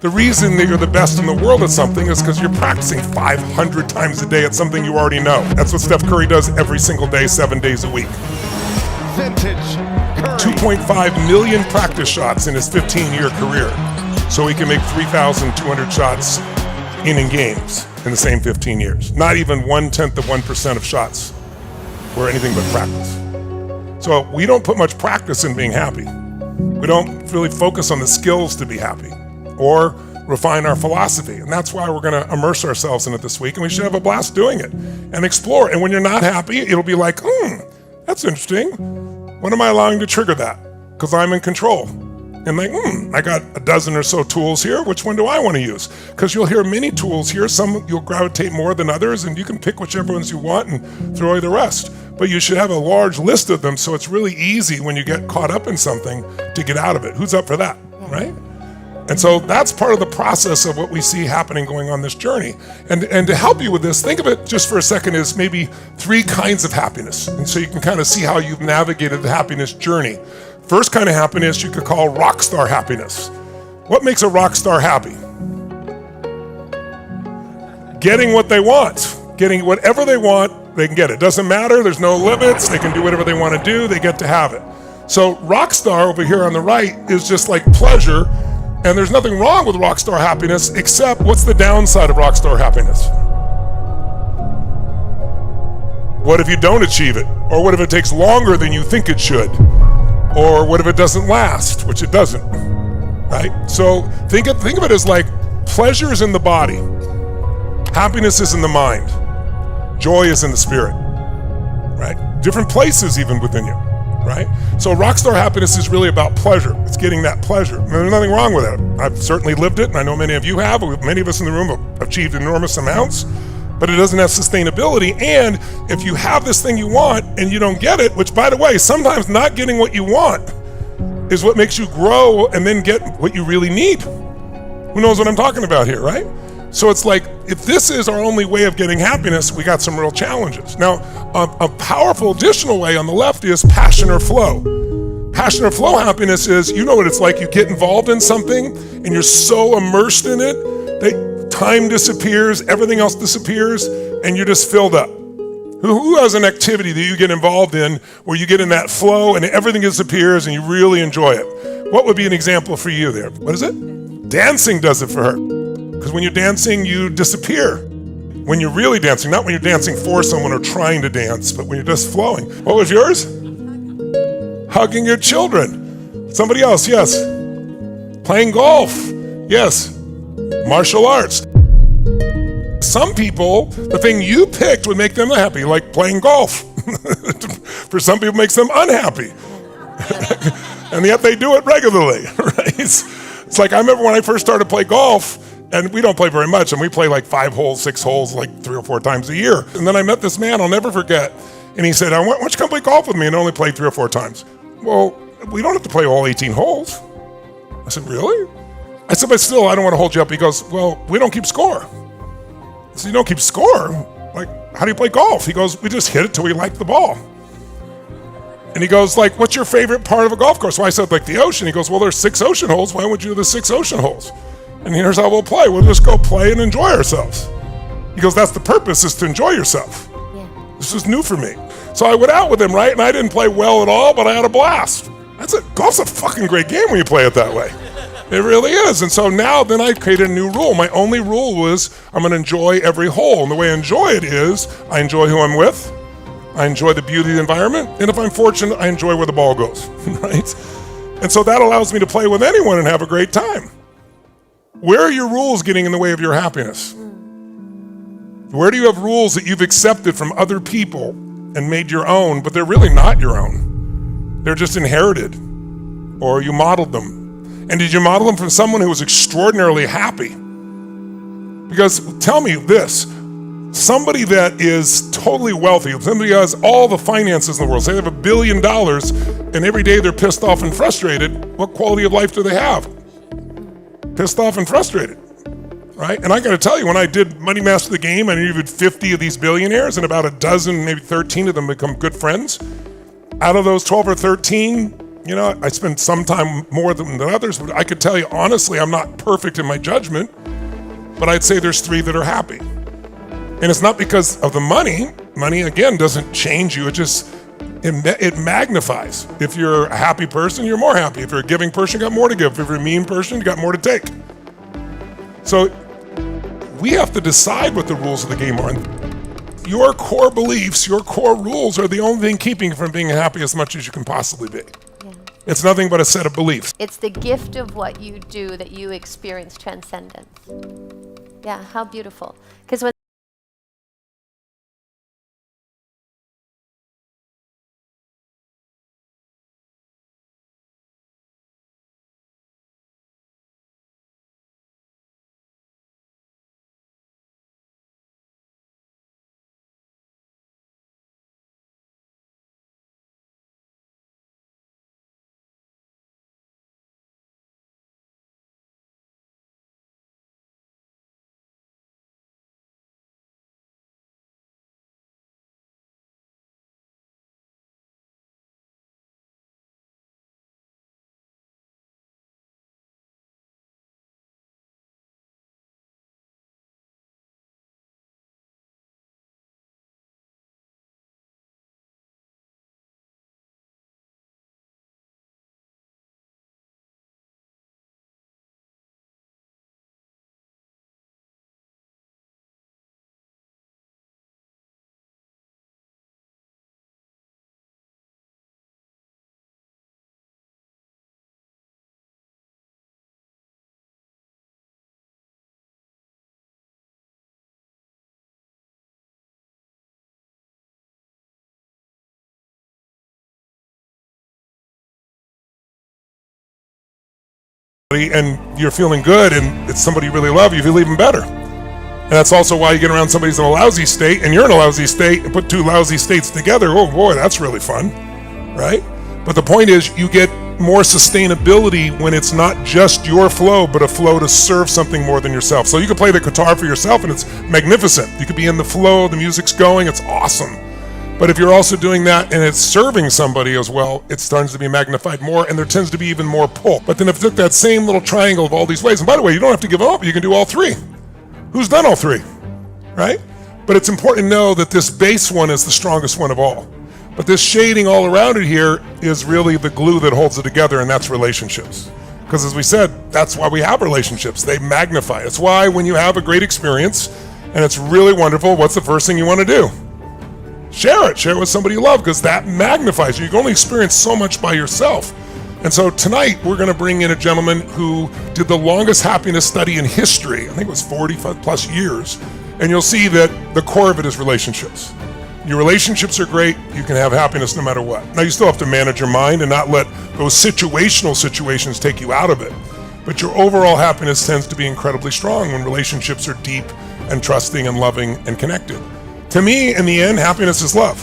The reason that you're the best in the world at something is because you're practicing 500 times a day at something you already know. That's what Steph Curry does every single day, 7 days a week. Vintage Curry. 2.5 million practice shots in his 15-year career, so he can make 3,200 shots in games in the same 15 years. Not even 0.1% of shots were anything but practice. So we don't put much practice in being happy. We don't really focus on the skills to be happy or refine our philosophy. And that's why we're going to immerse ourselves in it this week, and we should have a blast doing it and explore. And when you're not happy, it'll be like, that's interesting. When am I allowing to trigger that? Because I'm in control. And like, I got a dozen or so tools here. Which one do I want to use? Because you'll hear many tools here. Some you'll gravitate more than others, and you can pick whichever ones you want and throw away the rest. But you should have a large list of them, so it's really easy when you get caught up in something to get out of it. Who's up for that, right? And so that's part of the process of what we see happening going on this journey. And to help you with this, think of it just for a second as maybe 3 kinds of happiness. And so you can kind of see how you've navigated the happiness journey. First kind of happiness you could call rock star happiness. What makes a rock star happy? Getting what they want. Getting whatever they want, they can get it. Doesn't matter, there's no limits, they can do whatever they want to do, they get to have it. So rock star over here on the right is just like pleasure. And there's nothing wrong with rockstar happiness, except what's the downside of rockstar happiness? What if you don't achieve it? Or what if it takes longer than you think it should? Or what if it doesn't last, which it doesn't, right? So think of it as like pleasure is in the body, happiness is in the mind, joy is in the spirit, right? Different places even within you. Right? So rockstar happiness is really about pleasure. It's getting that pleasure. There's nothing wrong with it. I've certainly lived it, and I know many of you have. Many of us in the room have achieved enormous amounts, but it doesn't have sustainability. And if you have this thing you want and you don't get it, which by the way, sometimes not getting what you want is what makes you grow and then get what you really need. Who knows what I'm talking about here, right? So it's like, if this is our only way of getting happiness, we got some real challenges. Now, a powerful additional way on the left is passion or flow. Passion or flow happiness is, you know what it's like, you get involved in something and you're so immersed in it that time disappears, everything else disappears, and you're just filled up. Who has an activity that you get involved in where you get in that flow and everything disappears and you really enjoy it? What would be an example for you there? What is it? Dancing does it for her. Because when you're dancing, you disappear. When you're really dancing, not when you're dancing for someone or trying to dance, but when you're just flowing. What was yours? Hugging your children. Somebody else, yes. Playing golf, yes. Martial arts. Some people, the thing you picked would make them happy, like playing golf. For some people, it makes them unhappy. And yet they do it regularly, right? It's like, I remember when I first started to play golf, and we don't play very much, and we play like 5 holes, 6 holes, like 3 or 4 times a year. And then I met this man I'll never forget, and he said, why don't you come play golf with me? And I only played 3 or 4 times. Well, we don't have to play all 18 holes. I said, really? I said, but still, I don't want to hold you up. He goes, well, we don't keep score. I said, you don't keep score? Like, how do you play golf? He goes, we just hit it till we like the ball. And he goes, like, what's your favorite part of a golf course? So I said, like the ocean. He goes, well, there's 6 ocean holes. Why would you do the 6 ocean holes? And here's how we'll play. We'll just go play and enjoy ourselves. He goes, that's the purpose, is to enjoy yourself. Yeah. This is new for me. So I went out with him, right? And I didn't play well at all, but I had a blast. That's it. Golf's a fucking great game when you play it that way. It really is. And so now then I created a new rule. My only rule was I'm going to enjoy every hole. And the way I enjoy it is I enjoy who I'm with. I enjoy the beauty of the environment. And if I'm fortunate, I enjoy where the ball goes, right? And so that allows me to play with anyone and have a great time. Where are your rules getting in the way of your happiness? Where do you have rules that you've accepted from other people and made your own, but they're really not your own? They're just inherited, or you modeled them. And did you model them from someone who was extraordinarily happy? Because tell me this, somebody that is totally wealthy, somebody who has all the finances in the world, say they have $1 billion, and every day they're pissed off and frustrated, what quality of life do they have? Pissed off and frustrated, right? And I got to tell you, when I did Money Master the Game, I interviewed 50 of these billionaires, and about a dozen, maybe 13 of them become good friends. Out of those 12 or 13, You know, I spend some time more than others, but I could tell you honestly, I'm not perfect in my judgment, but I'd say there's 3 that are happy. And it's not because of the money. Money, again, doesn't change you. It magnifies. If you're a happy person, you're more happy. If you're a giving person, you got more to give. If you're a mean person, you got more to take. So we have to decide what the rules of the game are. Your core beliefs, your core rules are the only thing keeping you from being happy as much as you can possibly be. Yeah. It's nothing but a set of beliefs. It's the gift of what you do that you experience transcendence. Yeah, how beautiful. Because when and you're feeling good and it's somebody you really love, you feel even better. And that's also why you get around somebody who's in a lousy state and you're in a lousy state and put 2 lousy states together. Oh boy, that's really fun, right? But the point is you get more sustainability when it's not just your flow, but a flow to serve something more than yourself. So you can play the guitar for yourself and it's magnificent. You could be in the flow, the music's going, it's awesome. But if you're also doing that and it's serving somebody as well, it starts to be magnified more and there tends to be even more pull. But then if you took that same little triangle of all these ways, and by the way, you don't have to give up, you can do all 3. Who's done all 3, right? But it's important to know that this base one is the strongest one of all. But this shading all around it here is really the glue that holds it together, and that's relationships. Because as we said, that's why we have relationships. They magnify. It's why when you have a great experience and it's really wonderful, what's the first thing you want to do? Share it with somebody you love, because that magnifies you. You can only experience so much by yourself. And so tonight we're going to bring in a gentleman who did the longest happiness study in history. I think it was 45 plus years. And you'll see that the core of it is relationships. Your relationships are great. You can have happiness no matter what. Now you still have to manage your mind and not let those situational situations take you out of it. But your overall happiness tends to be incredibly strong when relationships are deep and trusting and loving and connected. To me, in the end, happiness is love.